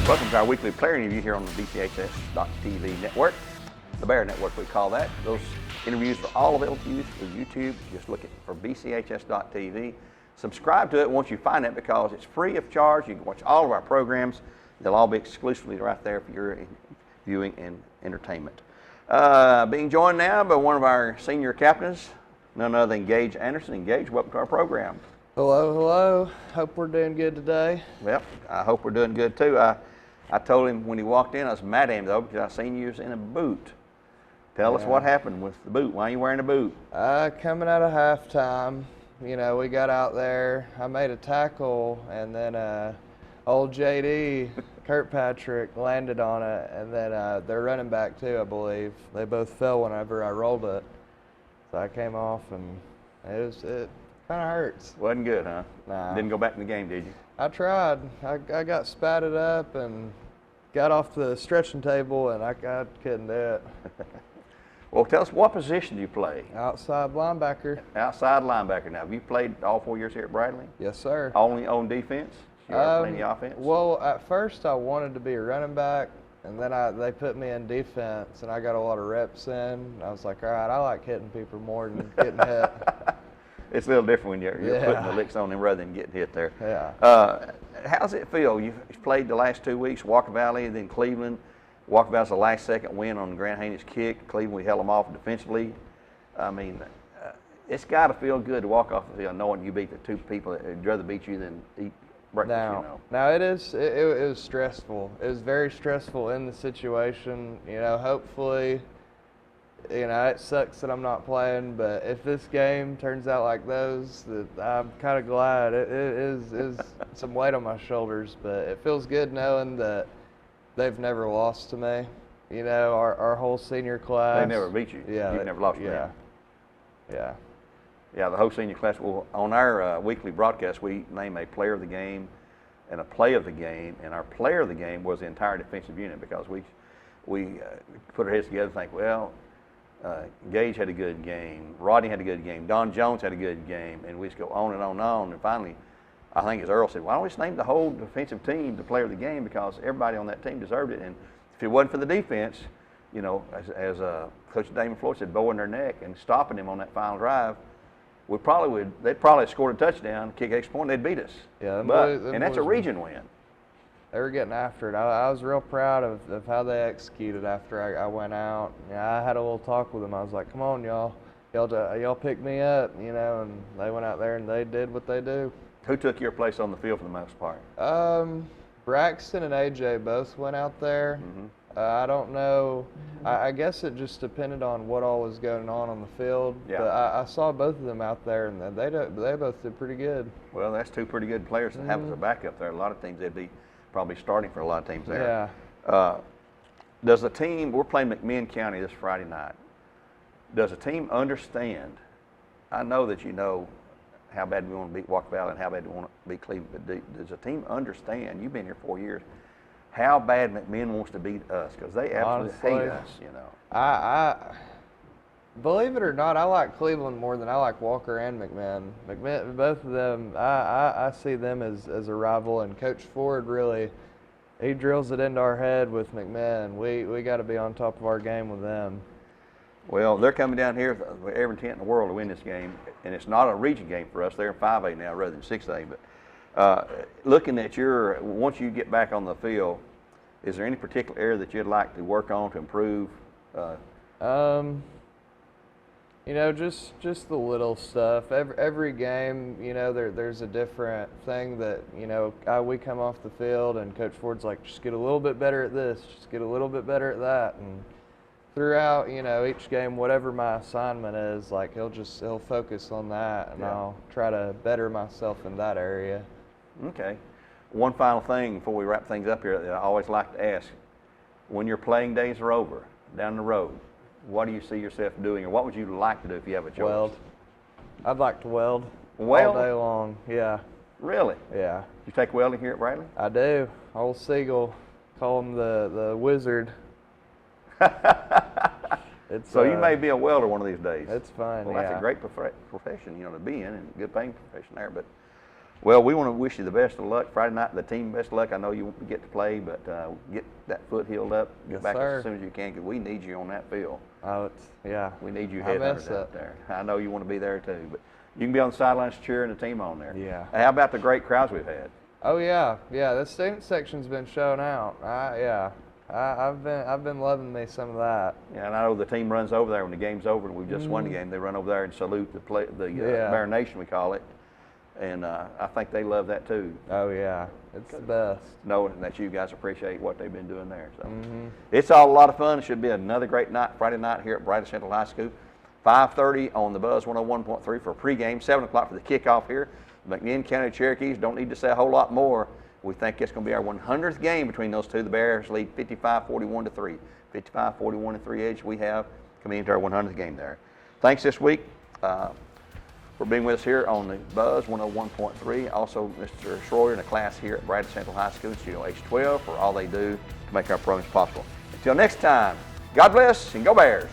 Welcome to our weekly player interview here on the BCHS.TV network, the Bear Network we call that. Those interviews are all available to you through YouTube. Just look for BCHS.TV. Subscribe to it once you find it because it's free of charge. You can watch all of our programs. They'll all be exclusively right there for your viewing and entertainment. Being joined now by one of our senior captains, none other than Gage Anderson. Gage, welcome to our program. Hello, hello. Hope we're doing good today. Well, I hope we're doing good too. I told him when he walked in, I was mad at him though because I seen you was in a boot. Tell us what happened with the boot. Why are you wearing a boot? Coming out of halftime, you know, we got out there. I made a tackle, and then old JD, Kirkpatrick, landed on it, and then their running back too, I believe. They both fell whenever I rolled it. So I came off, and it kind of hurts. Wasn't good, huh? Nah. Didn't go back in the game, did you? I tried. I got spatted up and got off the stretching table, and I couldn't do it. Well, tell us, what position do you play? Outside linebacker. Outside linebacker. Now, have you played all 4 years here at Bradley? Yes, sir. Only on defense? You ever play any offense? Well, at first I wanted to be a running back, and then they put me in defense, and I got a lot of reps in. I was like, all right, I like hitting people more than getting hit. It's a little different when you're putting the licks on them rather than getting hit there. Yeah. How's it feel? You've played the last 2 weeks, Walker Valley, then Cleveland. Walker Valley's the last second win on Grant Haney's kick. Cleveland, we held them off defensively. I mean, it's got to feel good to walk off the field knowing you beat the two people that would rather beat you than eat breakfast, you know. Now it was stressful. It was very stressful in the situation. You know, hopefully, you know, it sucks that I'm not playing, but if this game turns out like those, I'm kind of glad. It is some weight on my shoulders, but it feels good knowing that they've never lost to me. You know, our whole senior class. They never beat you. Yeah. You've never lost to them. Yeah. Yeah, the whole senior class. Well, on our weekly broadcast, we name a player of the game and a play of the game, and our player of the game was the entire defensive unit because we put our heads together and think, well, Gage had a good game, Rodney had a good game, Don Jones had a good game, and we just go on and on and on. And finally, I think as Earl said, why don't we just name the whole defensive team the player of the game because everybody on that team deserved it. And if it wasn't for the defense, you know, as Coach Damon Floyd said, bowing their neck and stopping them on that final drive, they'd probably scored a touchdown, kick extra point, they'd beat us. Yeah, and that's a region win. They were getting after it. I was real proud of how they executed after I went out. Yeah, I had a little talk with them. I was like, come on, y'all pick me up, you know, and they went out there and they did what they do. Who took your place on the field for the most part? Braxton and AJ both went out there. Mm-hmm. I don't know. I guess it just depended on what all was going on the field. Yeah. But I saw both of them out there, and they both did pretty good. Well, that's two pretty good players to have as a backup there. A lot of teams, they'd be probably starting for a lot of teams there. Yeah. Does the team, we're playing McMinn County this Friday night, does the team understand? I know that you know how bad we want to beat Walker Valley and how bad we want to beat Cleveland, but does the team understand, you've been here 4 years, how bad McMinn wants to beat us? Because they absolutely hate us, you know. I believe it or not, I like Cleveland more than I like Walker and McMinn. Both of them, I see them as a rival, and Coach Ford really, he drills it into our head with McMinn. We got to be on top of our game with them. Well, they're coming down here with every intent in the world to win this game, and it's not a region game for us. They're in 5A now rather than 6A. But looking at once you get back on the field, is there any particular area that you'd like to work on to improve? You know, just the little stuff. Every game, you know, there's a different thing that, you know, we come off the field and Coach Ford's like, just get a little bit better at this, just get a little bit better at that. And throughout, you know, each game, whatever my assignment is, like he'll focus on that, and I'll try to better myself in that area. Okay. One final thing before we wrap things up here that I always like to ask. When your playing days are over, down the road, what do you see yourself doing, or what would you like to do if you have a choice? Weld. I'd like to weld all day long, yeah. Really? Yeah. You take welding here at Bradley? I do. Old Siegel, call him the wizard. So you may be a welder one of these days. It's fine. Well, that's a great profession, you know, to be in, and a good paying profession there. But Well, we want to wish you the best of luck Friday night. The team best of luck. I know you won't get to play, but get that foot healed up. Get Yes, back sir. as soon as you can, because we need you on that field. Oh, yeah. We need you I miss headhunters it. out there. I know you want to be there too, but you can be on the sidelines cheering the team on there. Yeah. How about the great crowds we've had? Oh yeah, yeah. The student section's been shown out. I've been loving me some of that. Yeah, and I know the team runs over there when the game's over and we've just won the game. They run over there and salute the Yeah. Bear Nation, we call it. And I think they love that too, Oh yeah, it's the best. knowing that you guys appreciate what they've been doing there. So it's all a lot of fun. It should be another great night, Friday night here at Bradley Central High School. 5:30 on the Buzz 101.3 for pregame, 7 o'clock for the kickoff here. McMinn County Cherokees don't need to say a whole lot more. We think it's going to be our 100th game between those two. The Bears lead 55-41-3. 55-41-3 edge we have coming into our 100th game there. Thanks this week for being with us here on the Buzz 101.3. Also, Mr. Schroyer and the class here at Bradley Central High School, Studio H12, for all they do to make our programs possible. Until next time, God bless and go Bears.